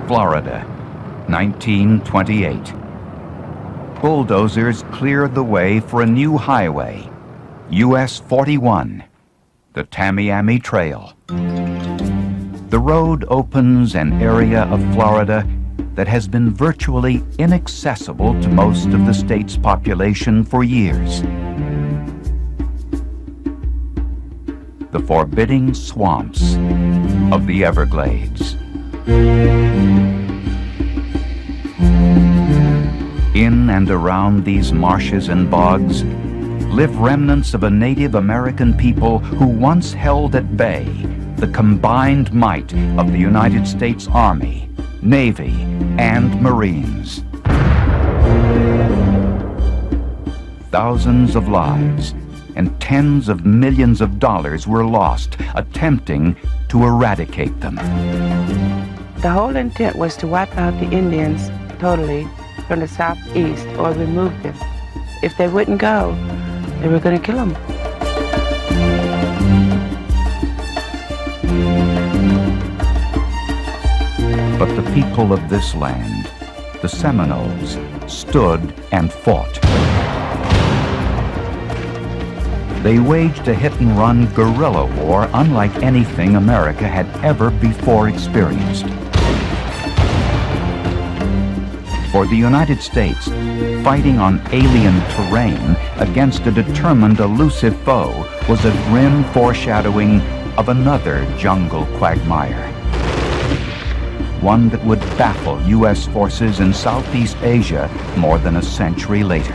Florida, 1928. Bulldozers cleared the way for a new highway, US 41, the Tamiami Trail. The road opens an area of Florida that has been virtually inaccessible to most of the state's population for years. The forbidding swamps of the Everglades. In and around these marshes and bogs live remnants of a Native American people who once held at bay the combined might of the United States Army, Navy, and Marines. Thousands of lives and tens of millions of dollars were lost attempting to eradicate them. The whole intent was to wipe out the Indians totally from the southeast or remove them. If they wouldn't go, they were going to kill them. But the people of this land, the Seminoles, stood and fought. They waged a hit-and-run guerrilla war unlike anything America had ever before experienced. For the United States, fighting on alien terrain against a determined, elusive foe was a grim foreshadowing of another jungle quagmire. One that would baffle U.S. forces in Southeast Asia more than a century later.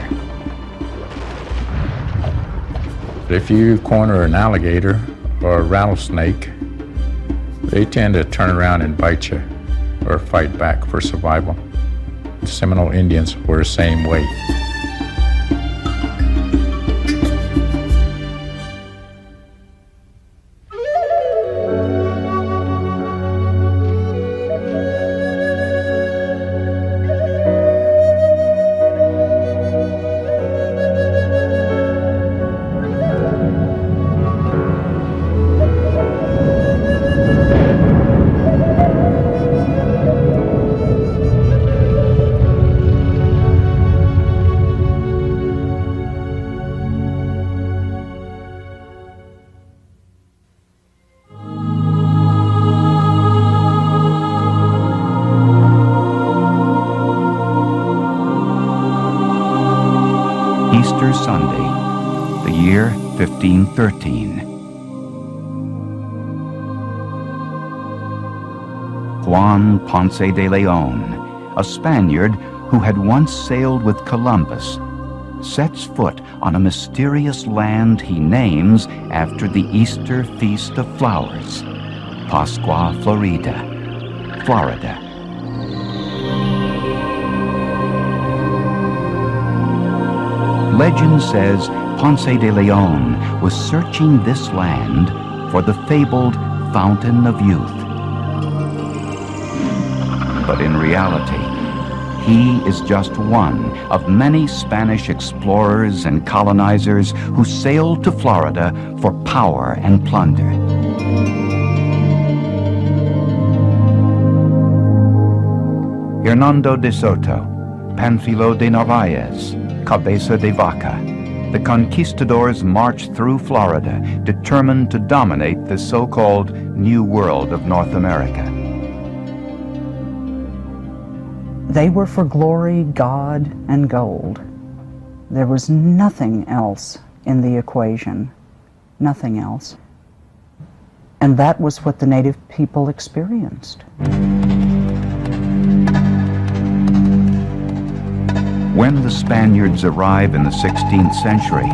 If you corner an alligator or a rattlesnake, they tend to turn around and bite you or fight back for survival. The Seminole Indians were the same way. Easter Sunday, the year 1513. Juan Ponce de Leon, a Spaniard who had once sailed with Columbus, sets foot on a mysterious land he names after the Easter Feast of Flowers, Pascua Florida, Florida. Legend says Ponce de Leon was searching this land for the fabled Fountain of Youth. But in reality, he is just one of many Spanish explorers and colonizers who sailed to Florida for power and plunder. Hernando de Soto, Panfilo de Narvaez, Cabeza de Vaca, the conquistadors marched through Florida, determined to dominate the so-called New World of North America. They were for glory, God, and gold. There was nothing else in the equation, nothing else. And that was what the native people experienced. When the Spaniards arrive in the 16th century,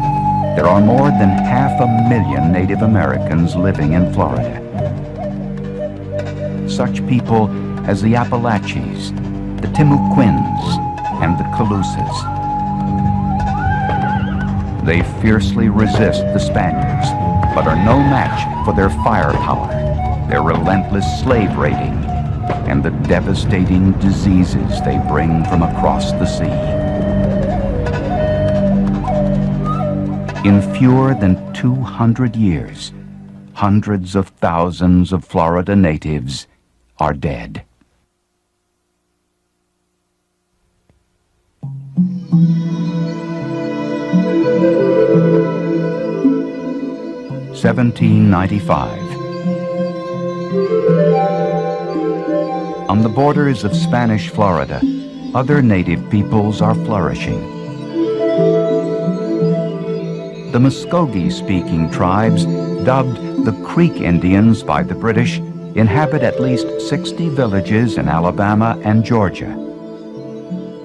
there are more than 500,000 Native Americans living in Florida. Such people as the Appalachians, the Timucuans, and the Calusas. They fiercely resist the Spaniards, but are no match for their firepower, their relentless slave raiding, and the devastating diseases they bring from across the sea. In fewer than 200 years, hundreds of thousands of Florida natives are dead. 1795. On the borders of Spanish Florida, other native peoples are flourishing. The Muskogee-speaking tribes, dubbed the Creek Indians by the British, inhabit at least 60 villages in Alabama and Georgia.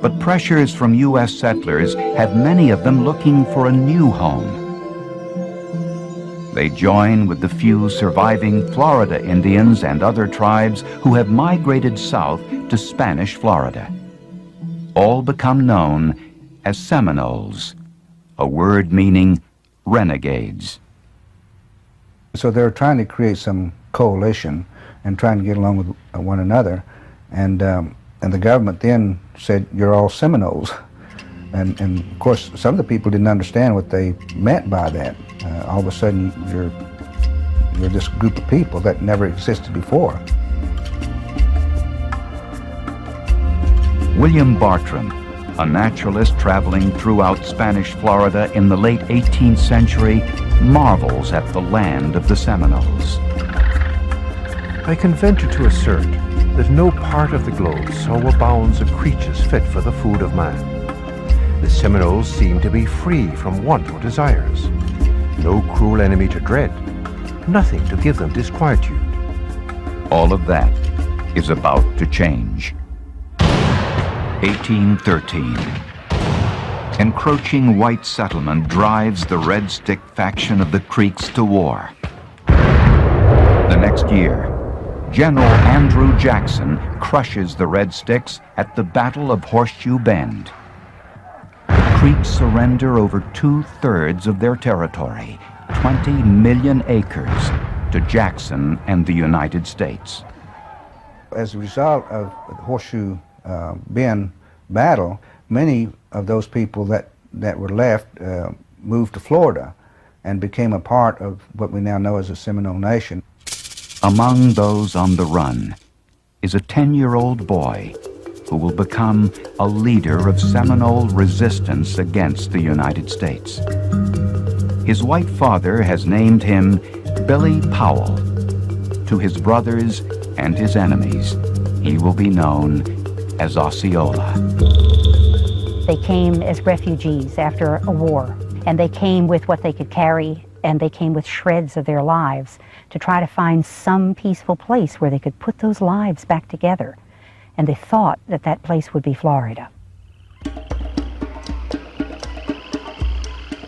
But pressures from U.S. settlers have many of them looking for a new home. They join with the few surviving Florida Indians and other tribes who have migrated south to Spanish Florida. All become known as Seminoles, a word meaning renegades. So they're trying to create some coalition and trying to get along with one another, and the government then said, "You're all Seminoles," and of course some of the people didn't understand what they meant by that. All of a sudden you're this group of people that never existed before. William Bartram, a naturalist traveling throughout Spanish Florida in the late 18th century, marvels at the land of the Seminoles. I can venture to assert that no part of the globe so abounds of creatures fit for the food of man. The Seminoles seem to be free from want or desires. No cruel enemy to dread, nothing to give them disquietude. All of that is about to change. 1813. Encroaching white settlement drives the Red Stick faction of the Creeks to war. The next year, General Andrew Jackson crushes the Red Sticks at the Battle of Horseshoe Bend. The Creeks surrender over 2/3 of their territory, 20 million acres, to Jackson and the United States. As a result of the Horseshoe Bend battle, many of those people that were left moved to Florida and became a part of what we now know as the Seminole Nation. Among those on the run is a 10-year-old boy who will become a leader of Seminole resistance against the United States. His white father has named him Billy Powell. To his brothers and his enemies, he will be known as Osceola. They came as refugees after a war, and they came with what they could carry, and they came with shreds of their lives to try to find some peaceful place where they could put those lives back together. And they thought that that place would be Florida.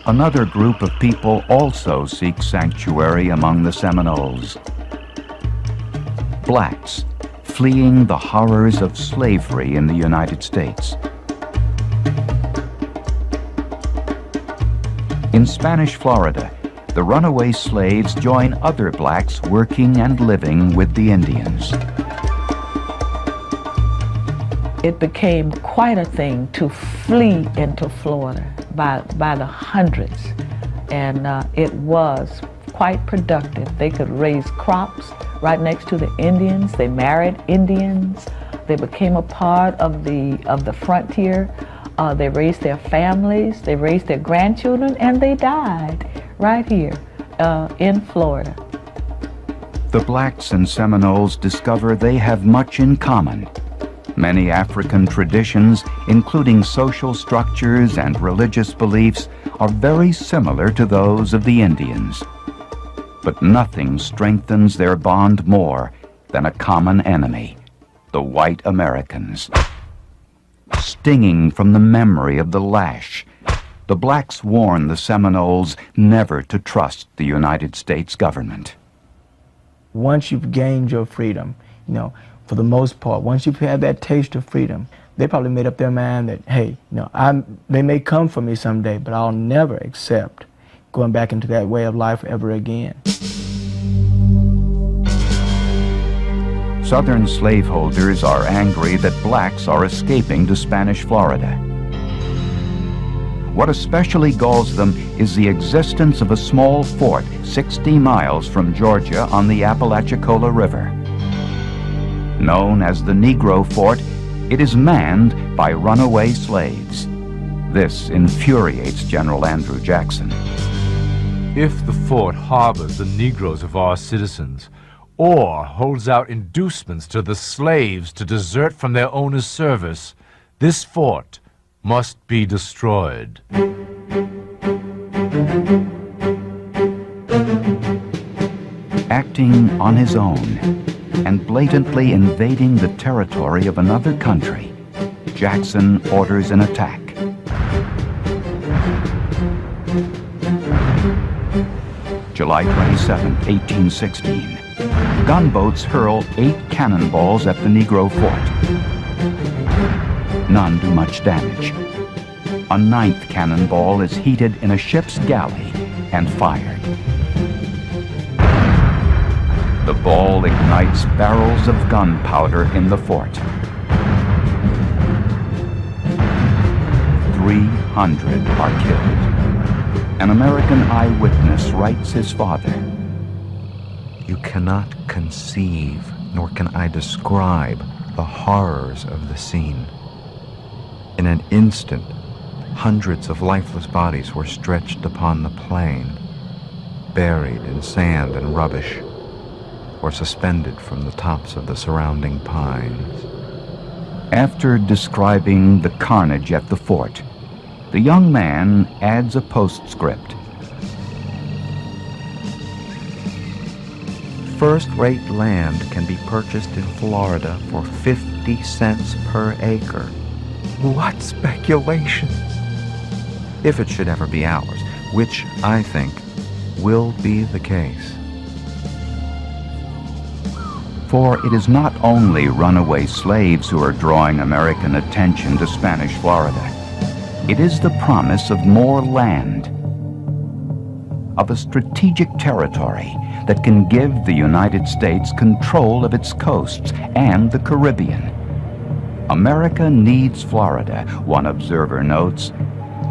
Another group of people also seek sanctuary among the Seminoles. Blacks fleeing the horrors of slavery in the United States. In Spanish Florida, the runaway slaves join other blacks working and living with the Indians. It became quite a thing to flee into Florida by the hundreds, and it was quite productive. They could raise crops right next to the Indians. They married Indians. They became a part of the frontier. They raised their families. They raised their grandchildren, and they died right here in Florida. The blacks and Seminoles discover they have much in common. Many African traditions, including social structures and religious beliefs, are very similar to those of the Indians. But nothing strengthens their bond more than a common enemy, the white Americans. Stinging from the memory of the lash, the blacks warn the Seminoles never to trust the United States government. Once you've gained your freedom, for the most part, once you've had that taste of freedom, they probably made up their mind that, hey, they may come for me someday, but I'll never accept going back into that way of life ever again. Southern slaveholders are angry that blacks are escaping to Spanish Florida. What especially galls them is the existence of a small fort 60 miles from Georgia on the Apalachicola River. Known as the Negro Fort, it is manned by runaway slaves. This infuriates General Andrew Jackson. If the fort harbors the Negroes of our citizens, or holds out inducements to the slaves to desert from their owner's service, this fort must be destroyed. Acting on his own and blatantly invading the territory of another country, Jackson orders an attack. July 27, 1816. Gunboats hurl 8 cannonballs at the Negro fort. None do much damage. A 9th cannonball is heated in a ship's galley and fired. The ball ignites barrels of gunpowder in the fort. 300 are killed. An American eyewitness writes his father, "You cannot conceive, nor can I describe, the horrors of the scene. In an instant, hundreds of lifeless bodies were stretched upon the plain, buried in sand and rubbish, or suspended from the tops of the surrounding pines." After describing the carnage at the fort, the young man adds a postscript. First-rate land can be purchased in Florida for 50 cents per acre. What speculations! If it should ever be ours, which I think will be the case. For it is not only runaway slaves who are drawing American attention to Spanish Florida. It is the promise of more land, of a strategic territory that can give the United States control of its coasts and the Caribbean. America needs Florida, one observer notes,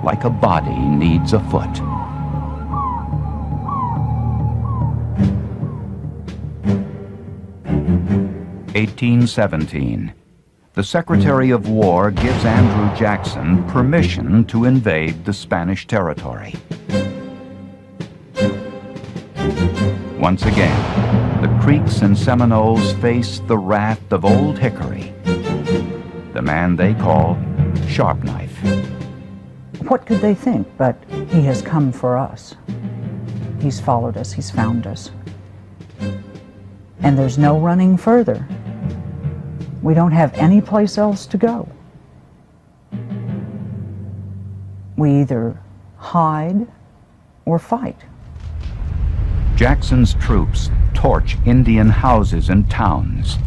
like a body needs a foot. (1817). The Secretary of War gives Andrew Jackson permission to invade the Spanish territory. Once again, the Creeks and Seminoles face the wrath of Old Hickory, the man they call Sharp Knife. What could they think but he has come for us? He's followed us, he's found us. And there's no running further. We don't have any place else to go. We either hide or fight. Jackson's troops torch Indian houses and towns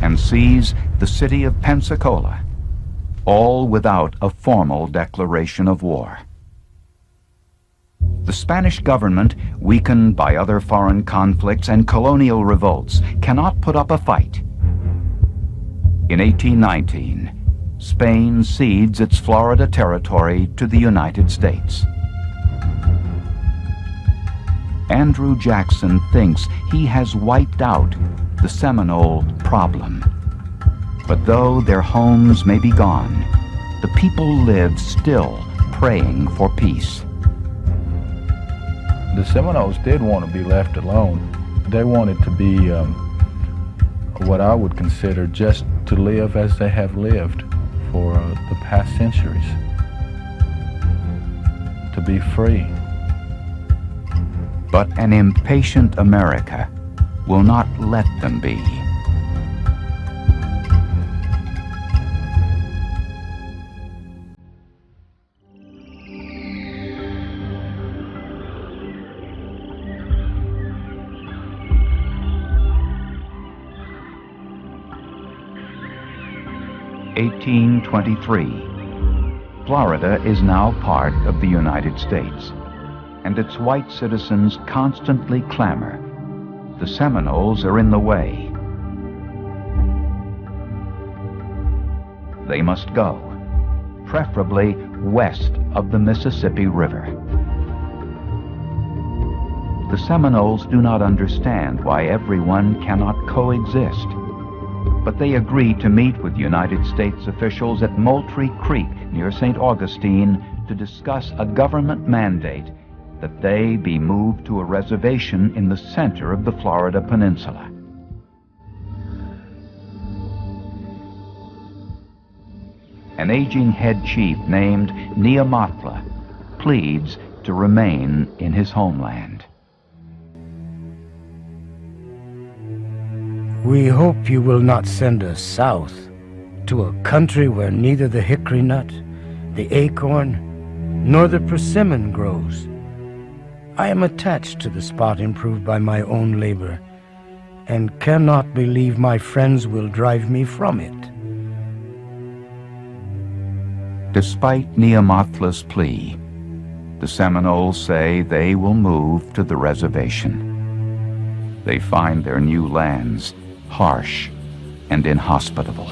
and seize the city of Pensacola, all without a formal declaration of war. The Spanish government, weakened by other foreign conflicts and colonial revolts, cannot put up a fight. In 1819, Spain cedes its Florida territory to the United States. Andrew Jackson thinks he has wiped out the Seminole problem. But though their homes may be gone, the people live still praying for peace. The Seminoles did want to be left alone. They wanted to be what I would consider just to live as they have lived for the past centuries. To be free. But an impatient America will not let them be. (1823). Florida is now part of the United States, and its white citizens constantly clamor. The Seminoles are in the way. They must go, preferably west of the Mississippi River. The Seminoles do not understand why everyone cannot coexist. but they agreed to meet with United States officials at Moultrie Creek near St. Augustine to discuss a government mandate that they be moved to a reservation in the center of the Florida Peninsula. An aging head chief named Neamathla pleads to remain in his homeland. We hope you will not send us south to a country where neither the hickory nut, the acorn, nor the persimmon grows. I am attached to the spot improved by my own labor, and cannot believe my friends will drive me from it. Despite Neamathla's plea, the Seminoles say they will move to the reservation. They find their new lands harsh and inhospitable.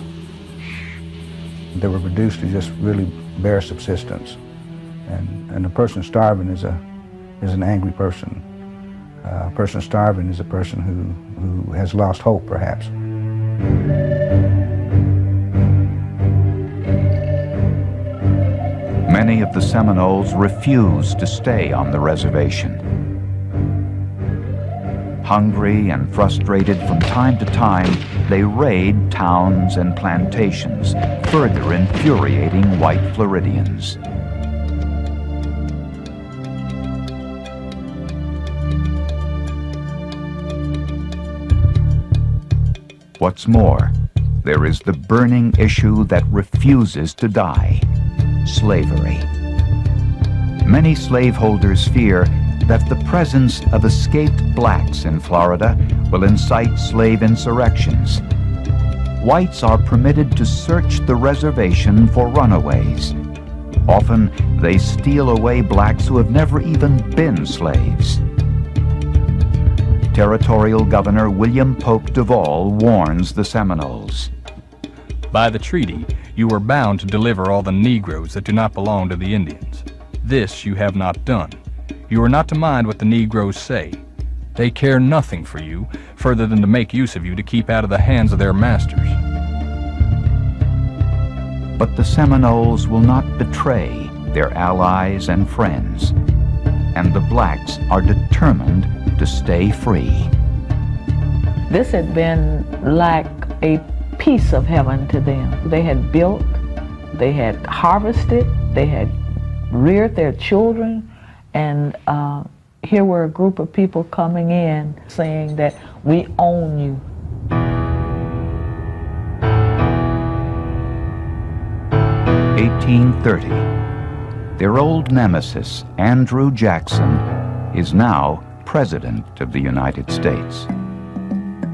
They were reduced to just really bare subsistence, and a person starving is an angry person. A person starving is a person who has lost hope, perhaps. Many of the Seminoles refuse to stay on the reservation. Hungry and frustrated, from time to time, they raid towns and plantations, further infuriating white Floridians. What's more, there is the burning issue that refuses to die: slavery. Many slaveholders fear that the presence of escaped blacks in Florida will incite slave insurrections. Whites are permitted to search the reservation for runaways. Often, they steal away blacks who have never even been slaves. Territorial Governor William Polk Duvall warns the Seminoles. By the treaty, you are bound to deliver all the Negroes that do not belong to the Indians. This you have not done. You are not to mind what the Negroes say. They care nothing for you, further than to make use of you to keep out of the hands of their masters. But the Seminoles will not betray their allies and friends, and the blacks are determined to stay free. This had been like a piece of heaven to them. They had built, they had harvested, they had reared their children, and here were a group of people coming in saying that we own you. (1830). Their old nemesis, Andrew Jackson, is now President of the United States.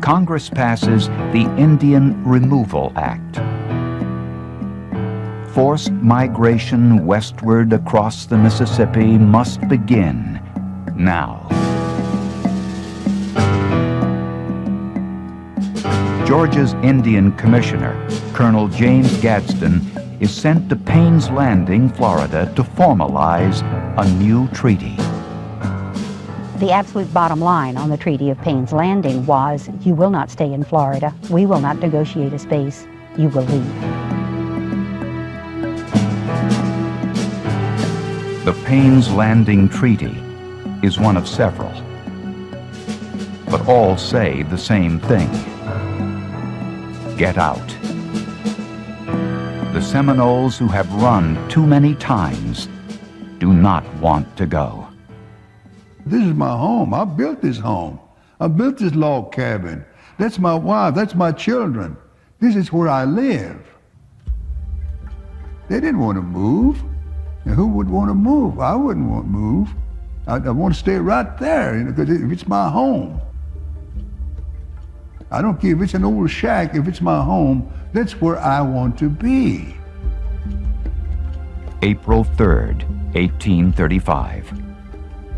Congress passes the Indian Removal Act. Forced migration westward across the Mississippi must begin now. Georgia's Indian Commissioner, Colonel James Gadsden, is sent to Payne's Landing, Florida, to formalize a new treaty. The absolute bottom line on the Treaty of Payne's Landing was, you will not stay in Florida. We will not negotiate a space. You will leave. The Payne's Landing Treaty is one of several, but all say the same thing: get out. The Seminoles, who have run too many times, do not want to go. This is my home. I built this home. I built this log cabin. That's my wife. That's my children. This is where I live. They didn't want to move. And who would want to move? I wouldn't want to move. I want to stay right there, because it's my home. I don't care if it's an old shack. If it's my home, that's where I want to be. April 3rd, 1835.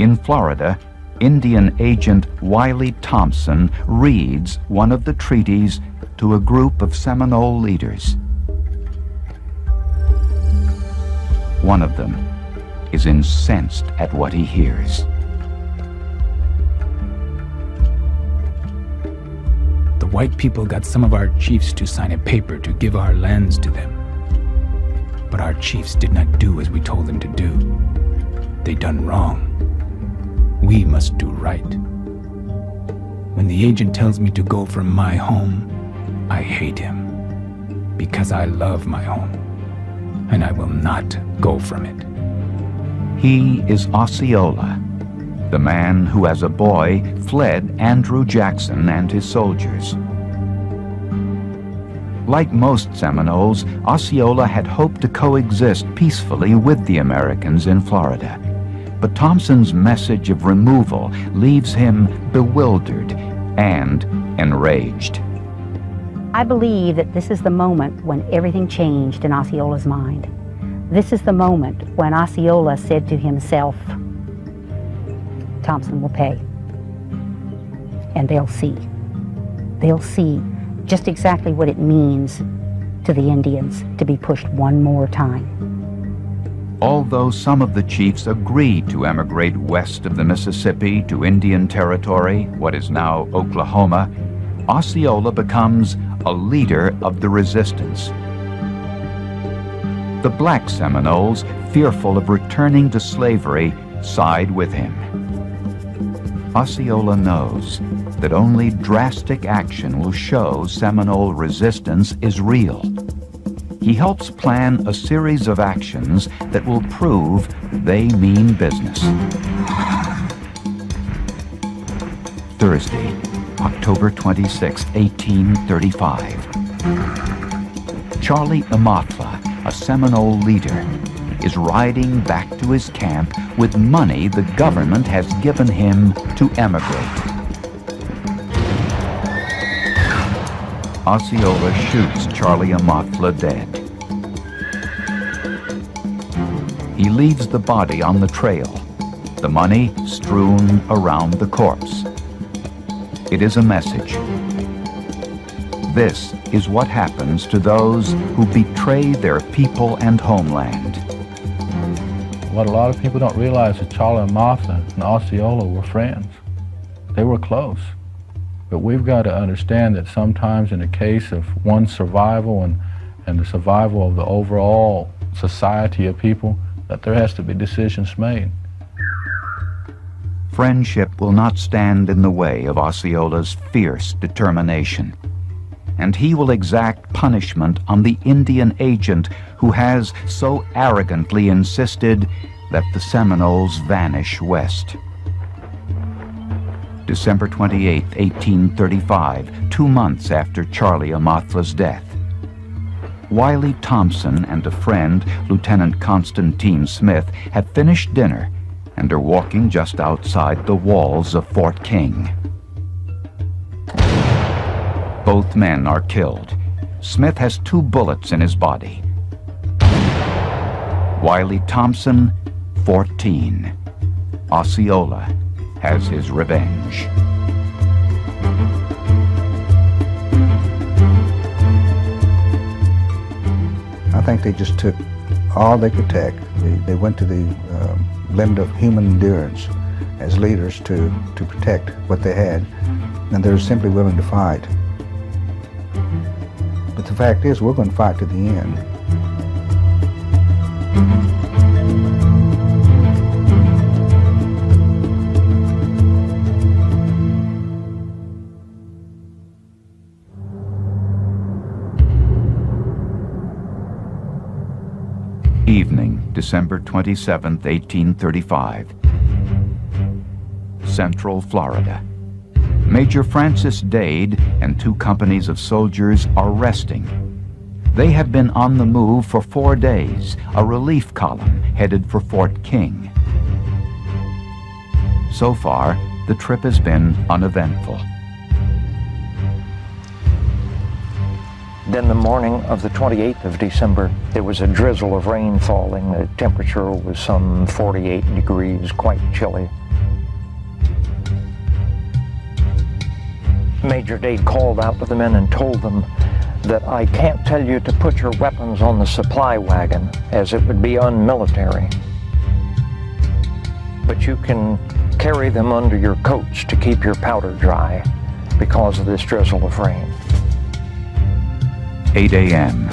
In Florida, Indian agent Wiley Thompson reads one of the treaties to a group of Seminole leaders. One of them is incensed at what he hears. The white people got some of our chiefs to sign a paper to give our lands to them. But our chiefs did not do as we told them to do. They done wrong. We must do right. When the agent tells me to go from my home, I hate him because I love my home, and I will not go from it. He is Osceola, the man who as a boy fled Andrew Jackson and his soldiers. Like most Seminoles, Osceola had hoped to coexist peacefully with the Americans in Florida. But Thompson's message of removal leaves him bewildered and enraged. I believe that this is the moment when everything changed in Osceola's mind. This is the moment when Osceola said to himself, Thompson will pay. And they'll see. They'll see just exactly what it means to the Indians to be pushed one more time. Although some of the chiefs agreed to emigrate west of the Mississippi to Indian Territory, what is now Oklahoma, Osceola becomes a leader of the resistance. The black Seminoles, fearful of returning to slavery, side with him. Osceola knows that only drastic action will show Seminole resistance is real. He helps plan a series of actions that will prove they mean business. Thursday, October 26, 1835. Charlie Amathla, a Seminole leader, is riding back to his camp with money the government has given him to emigrate. Osceola shoots Charlie Amathla dead. He leaves the body on the trail, the money strewn around the corpse. It is a message. This is what happens to those who betray their people and homeland. What a lot of people don't realize is Charlie Amathla and Osceola were friends. They were close. But we've got to understand that sometimes in the case of one's survival and the survival of the overall society of people, that there has to be decisions made. Friendship will not stand in the way of Osceola's fierce determination, and he will exact punishment on the Indian agent who has so arrogantly insisted that the Seminoles vanish west. December 28, 1835, 2 months after Charlie Amathla's death. Wiley Thompson and a friend, Lieutenant Constantine Smith, have finished dinner and are walking just outside the walls of Fort King. Both men are killed. Smith has 2 bullets in his body. Wiley Thompson, 14. Osceola has his revenge. I think they just took all they could take. They went to the limit of human endurance as leaders to protect what they had, and they're simply willing to fight. But the fact is, we're going to fight to the end. Evening, December 27, 1835. Central Florida. Major Francis Dade and 2 companies of soldiers are resting. They have been on the move for 4 days, a relief column headed for Fort King. So far, the trip has been uneventful. Then the morning of the 28th of December, there was a drizzle of rain falling. The temperature was some 48 degrees, quite chilly. Major Dade called out to the men and told them that I can't tell you to put your weapons on the supply wagon, as it would be unmilitary. But you can carry them under your coats to keep your powder dry. because of this drizzle of rain. 8 a.m.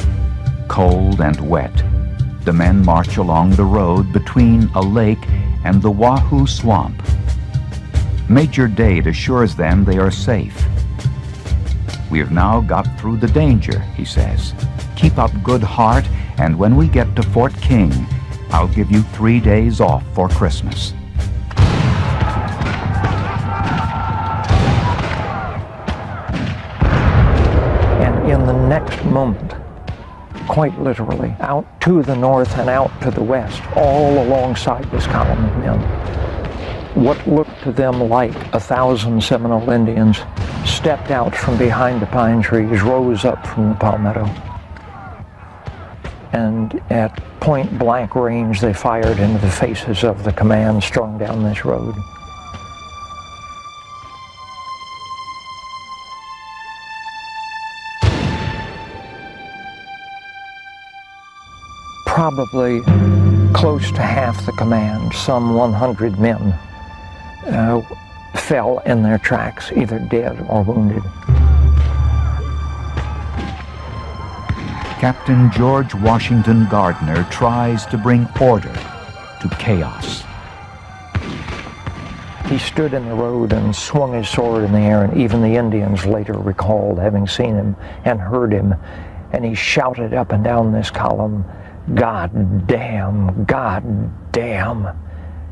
Cold and wet. The men march along the road between a lake and the Wahoo Swamp. Major Dade assures them they are safe. We have now got through the danger, he says. Keep up good heart, and when we get to Fort King, I'll give you 3 days off for Christmas. And in the next moment, quite literally, out to the north and out to the west, all alongside this column of men, what looked to them like 1,000 Seminole Indians stepped out from behind the pine trees, rose up from the palmetto, and at point blank range they fired into the faces of the command strung down this road. Probably close to half the command, some 100 men, fell in their tracks, either dead or wounded. Captain George Washington Gardner tries to bring order to chaos. He stood in the road and swung his sword in the air, and even the Indians later recalled having seen him and heard him, and he shouted up and down this column, "God damn, God damn."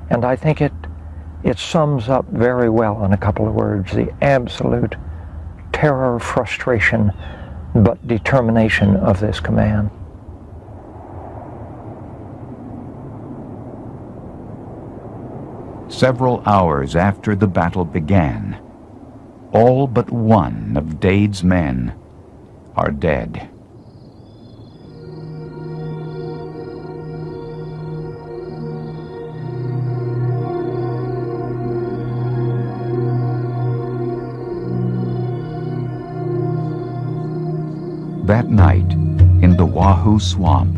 And I think it sums up very well in a couple of words the absolute terror, frustration, but determination of this command. Several hours after the battle began, all but one of Dade's men are dead. That night, in the Wahoo Swamp,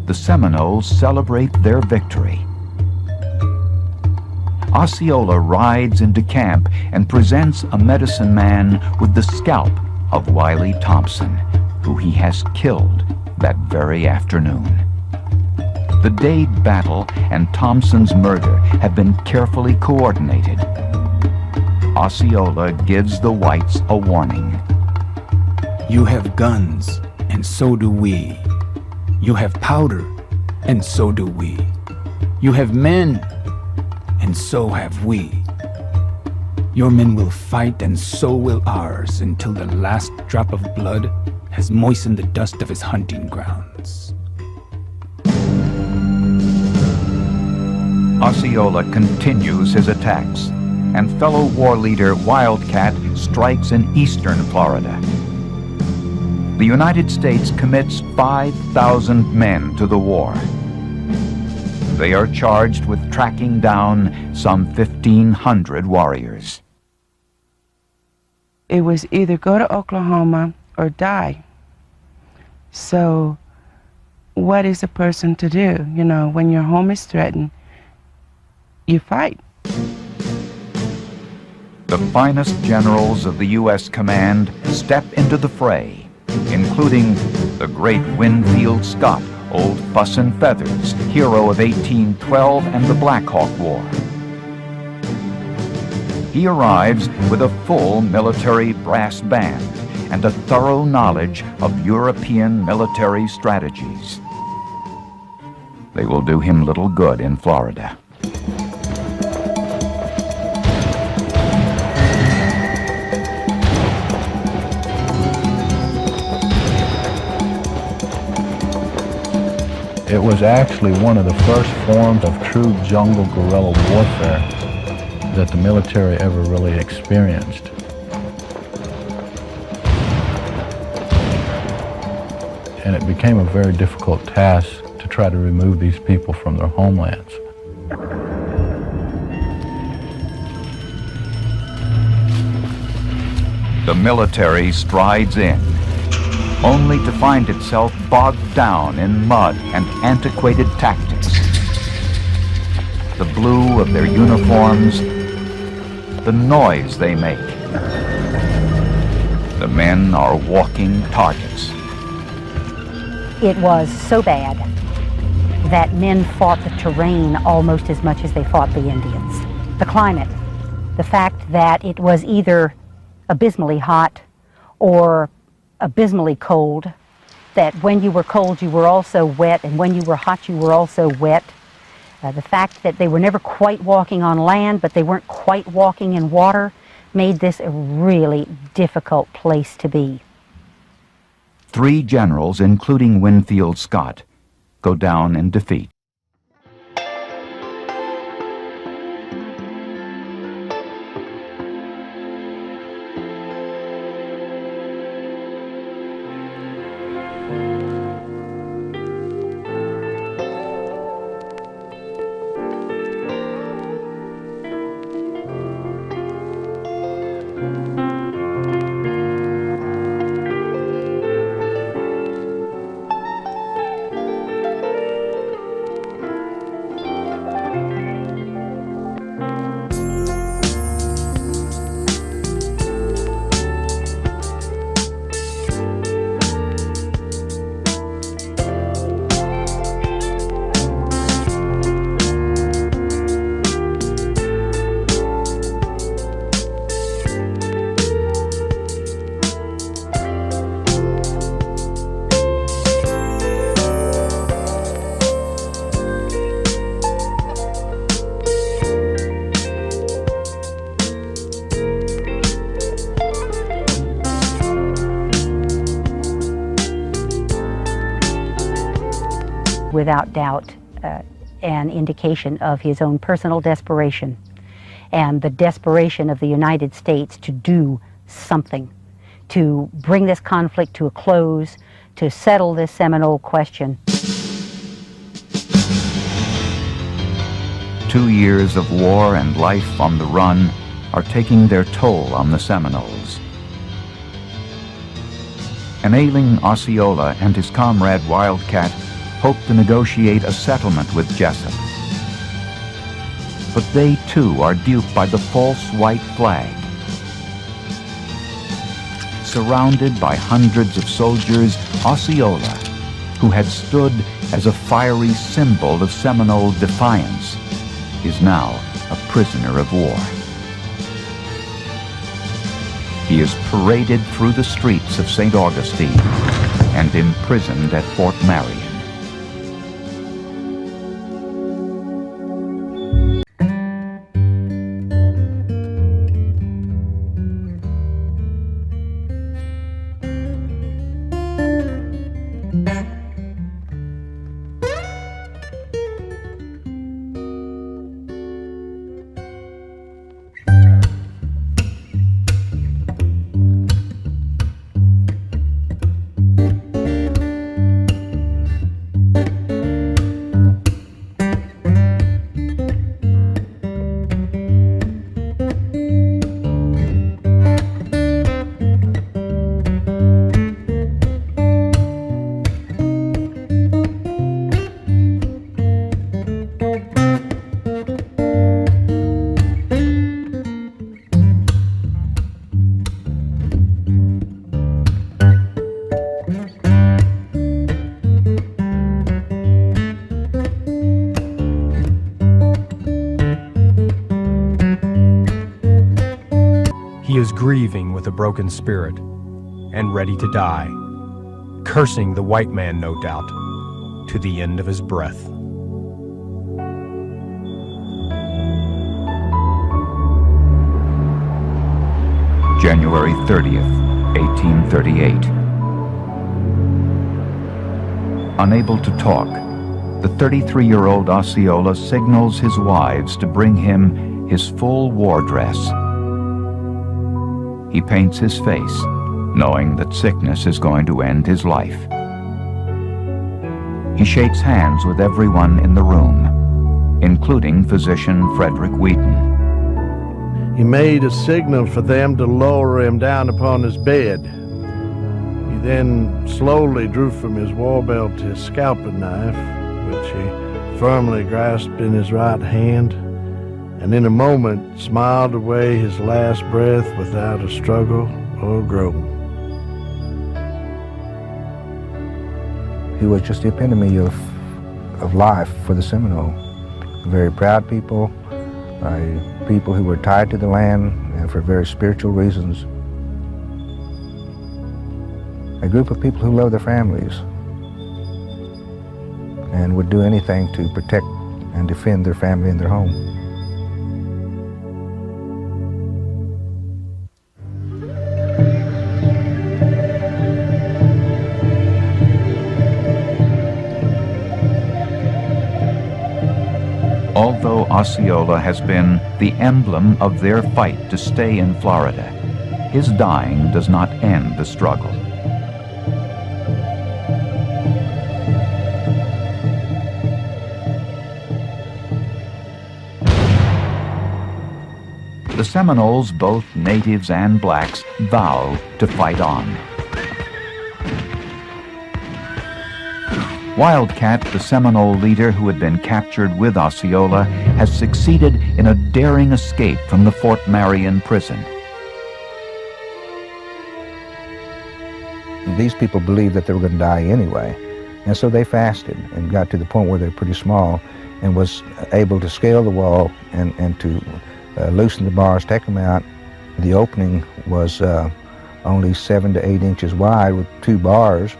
the Seminoles celebrate their victory. Osceola rides into camp and presents a medicine man with the scalp of Wiley Thompson, who he has killed that very afternoon. The Dade battle and Thompson's murder have been carefully coordinated. Osceola gives the whites a warning. You have guns, and so do we. You have powder, and so do we. You have men, and so have we. Your men will fight, and so will ours, until the last drop of blood has moistened the dust of his hunting grounds. Osceola continues his attacks, and fellow war leader Wildcat strikes in eastern Florida. The United States commits 5,000 men to the war. They are charged with tracking down some 1,500 warriors. It was either go to Oklahoma or die. So what is a person to do? You know, when your home is threatened, you fight. The finest generals of the U.S. command step into the fray, including the great Winfield Scott, Old Fuss and Feathers, hero of 1812 and the Black Hawk War. He arrives with a full military brass band and a thorough knowledge of European military strategies. They will do him little good in Florida. It was actually one of the first forms of true jungle guerrilla warfare that the military ever really experienced. And it became a very difficult task to try to remove these people from their homelands. The military strides in, only to find itself bogged down in mud and antiquated tactics. The blue of their uniforms, the noise they make. The men are walking targets. It was so bad that men fought the terrain almost as much as they fought the Indians. The climate, the fact that it was either abysmally hot or abysmally cold, that when you were cold you were also wet, and when you were hot you were also wet. The fact that they were never quite walking on land, but they weren't quite walking in water, made this a really difficult place to be. 3 generals, including Winfield Scott, go down in defeat. Without doubt, an indication of his own personal desperation and the desperation of the United States to do something, to bring this conflict to a close, to settle this Seminole question. 2 years of war and life on the run are taking their toll on the Seminoles. An ailing Osceola and his comrade Wildcat hope to negotiate a settlement with Jessup. But they too are duped by the false white flag. Surrounded by hundreds of soldiers, Osceola, who had stood as a fiery symbol of Seminole defiance, is now a prisoner of war. He is paraded through the streets of St. Augustine and imprisoned at Fort Marion. He is grieving with a broken spirit and ready to die, cursing the white man, no doubt, to the end of his breath. January 30th, 1838. Unable to talk, the 33-year-old Osceola signals his wives to bring him his full war dress. He paints his face, knowing that sickness is going to end his life. He shakes hands with everyone in the room, including physician Frederick Wheaton. He made a signal for them to lower him down upon his bed. He then slowly drew from his war belt his scalping knife, which he firmly grasped in his right hand, and in a moment smiled away his last breath without a struggle or groan. He was just the epitome of life for the Seminole. Very proud people, people who were tied to the land and for very spiritual reasons. A group of people who love their families and would do anything to protect and defend their family and their home. Although Osceola has been the emblem of their fight to stay in Florida, his dying does not end the struggle. The Seminoles, both natives and blacks, vow to fight on. Wildcat, the Seminole leader who had been captured with Osceola, has succeeded in a daring escape from the Fort Marion prison. These people believed that they were going to die anyway, and so they fasted and got to the point where they're pretty small and was able to scale the wall and to loosen the bars, take them out. The opening was only 7 to 8 inches wide with 2 bars.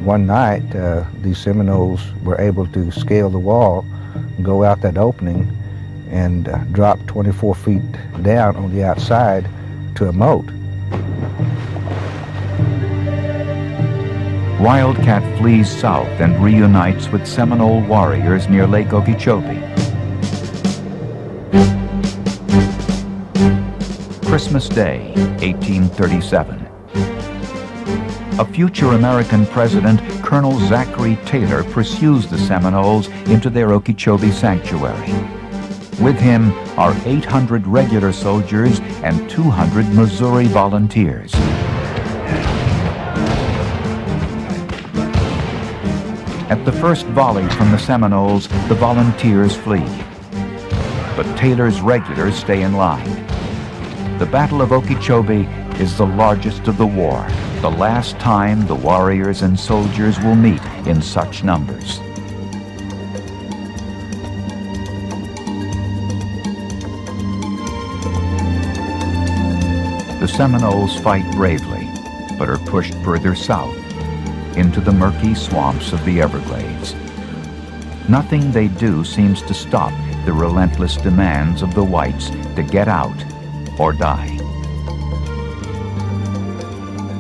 One night, these Seminoles were able to scale the wall, go out that opening, and drop 24 feet down on the outside to a moat. Wildcat flees south and reunites with Seminole warriors near Lake Okeechobee. Christmas Day, 1837. A future American president, Colonel Zachary Taylor, pursues the Seminoles into their Okeechobee sanctuary. With him are 800 regular soldiers and 200 Missouri volunteers. At the first volley from the Seminoles, the volunteers flee. But Taylor's regulars stay in line. The Battle of Okeechobee is the largest of the war, the last time the warriors and soldiers will meet in such numbers. The Seminoles fight bravely, but are pushed further south, into the murky swamps of the Everglades. Nothing they do seems to stop the relentless demands of the whites to get out or die.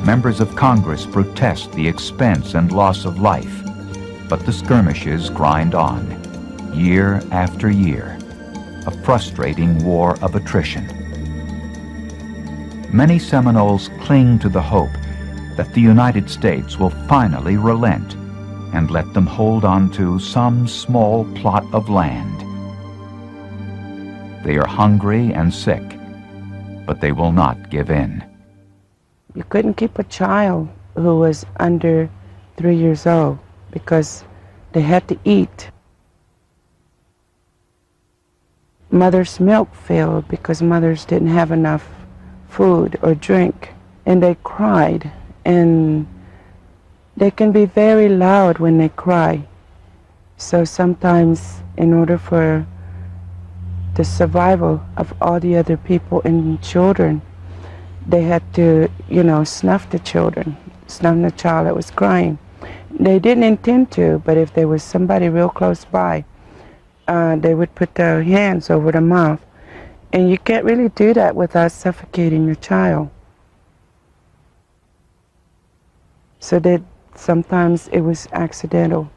Members of Congress protest the expense and loss of life, but the skirmishes grind on, year after year, a frustrating war of attrition. Many Seminoles cling to the hope that the United States will finally relent and let them hold on to some small plot of land. They are hungry and sick, but they will not give in. You couldn't keep a child who was under 3 years old because they had to eat. Mother's milk failed because mothers didn't have enough food or drink, and they cried, and they can be very loud when they cry. So sometimes, in order for the survival of all the other people and children, they had to, snuff the children, snuff the child that was crying. They didn't intend to, but if there was somebody real close by, they would put their hands over the mouth. And you can't really do that without suffocating your child. So that sometimes it was accidental,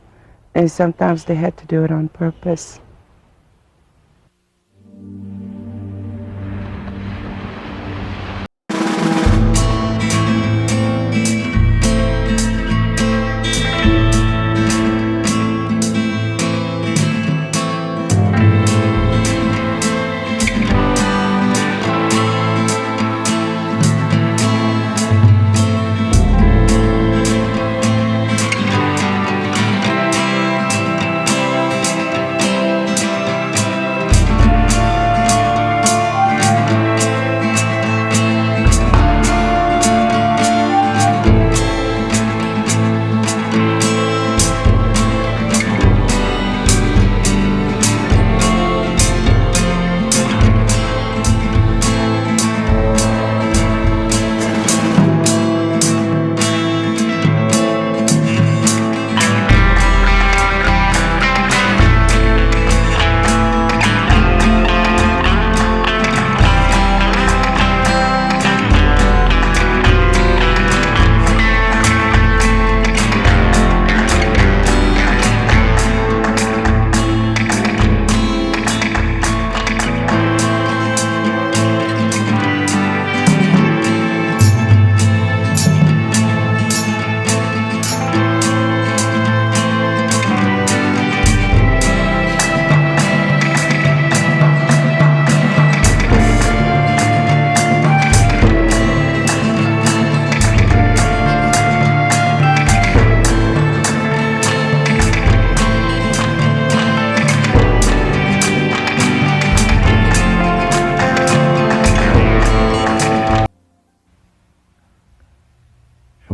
and sometimes they had to do it on purpose.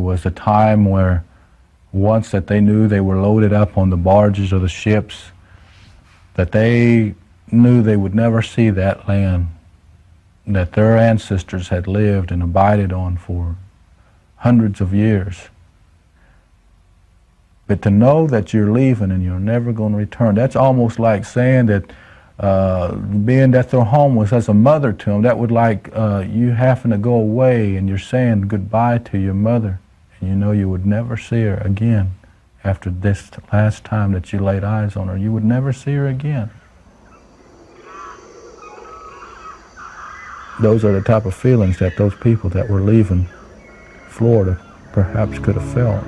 was a time where once that they knew they were loaded up on the barges of the ships, that they knew they would never see that land that their ancestors had lived and abided on for hundreds of years. But to know that you're leaving and you're never going to return, that's almost like saying that being that their home was as a mother to them, that would like you having to go away and you're saying goodbye to your mother, and you know you would never see her again after this last time that you laid eyes on her. You would never see her again. Those are the type of feelings that those people that were leaving Florida perhaps could have felt.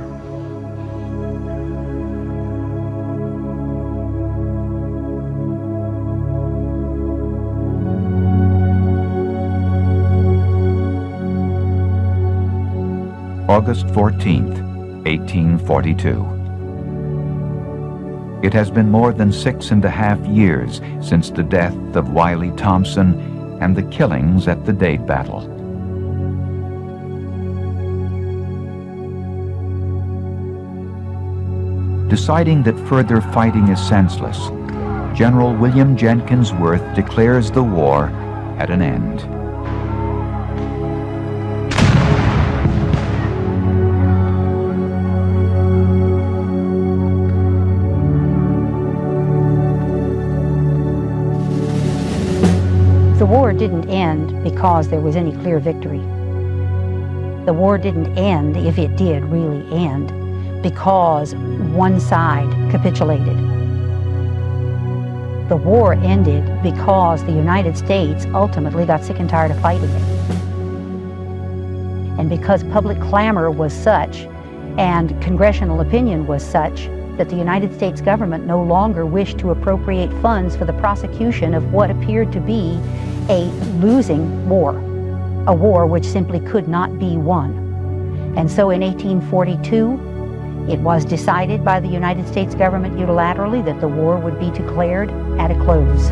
August 14th, 1842. It has been more than 6.5 years since the death of Wiley Thompson and the killings at the Dade Battle. Deciding that further fighting is senseless, General William Jenkins Worth declares the war at an end. The war didn't end because there was any clear victory. The war didn't end, if it did really end, because one side capitulated. The war ended because the United States ultimately got sick and tired of fighting it. And because public clamor was such and congressional opinion was such that the United States government no longer wished to appropriate funds for the prosecution of what appeared to be a losing war, a war which simply could not be won. And so in 1842, it was decided by the United States government unilaterally that the war would be declared at a close.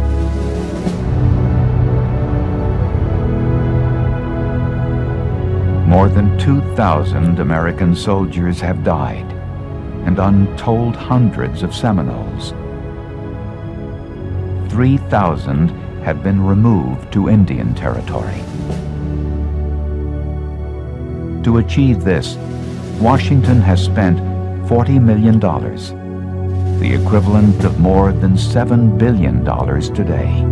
More than 2,000 American soldiers have died, and untold hundreds of Seminoles. 3,000 have been removed to Indian Territory. To achieve this, Washington has spent $40 million, the equivalent of more than $7 billion today.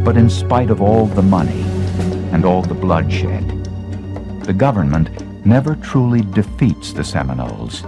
But in spite of all the money and all the bloodshed, the government never truly defeats the Seminoles.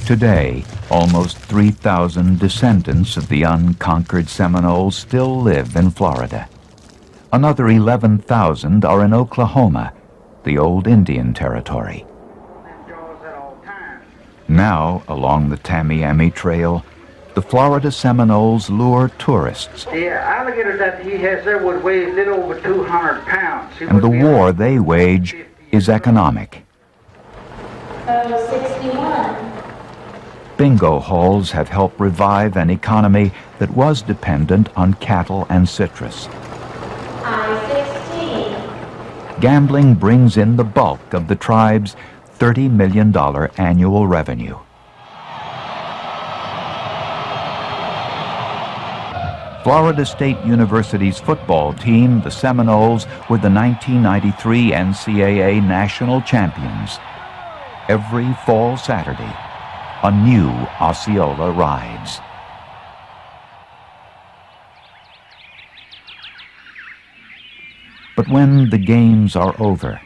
Today, almost 3,000 descendants of the unconquered Seminoles still live in Florida. Another 11,000 are in Oklahoma, the old Indian Territory. Now, along the Tamiami Trail, The Florida Seminoles lure tourists, The alligator that he has there would weigh a little over 200 pounds. and the war they wage is economic. 61. Bingo halls have helped revive an economy that was dependent on cattle and citrus. I-16. Gambling brings in the bulk of the tribe's $30 million annual revenue. Florida State University's football team, the Seminoles, were the 1993 NCAA national champions. Every fall Saturday, a new Osceola rides. But when the games are over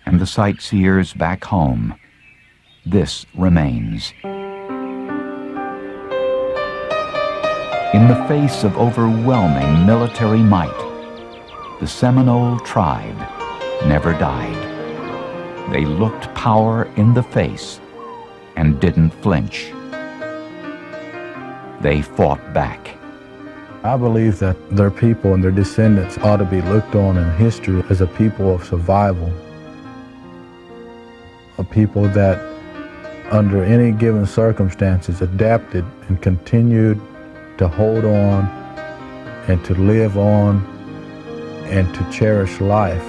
and the sightseers back home, this remains. In the face of overwhelming military might, the Seminole tribe never died. They looked power in the face and didn't flinch. They fought back. I believe that their people and their descendants ought to be looked on in history as a people of survival. A people that, under any given circumstances, adapted and continued to hold on and to live on and to cherish life.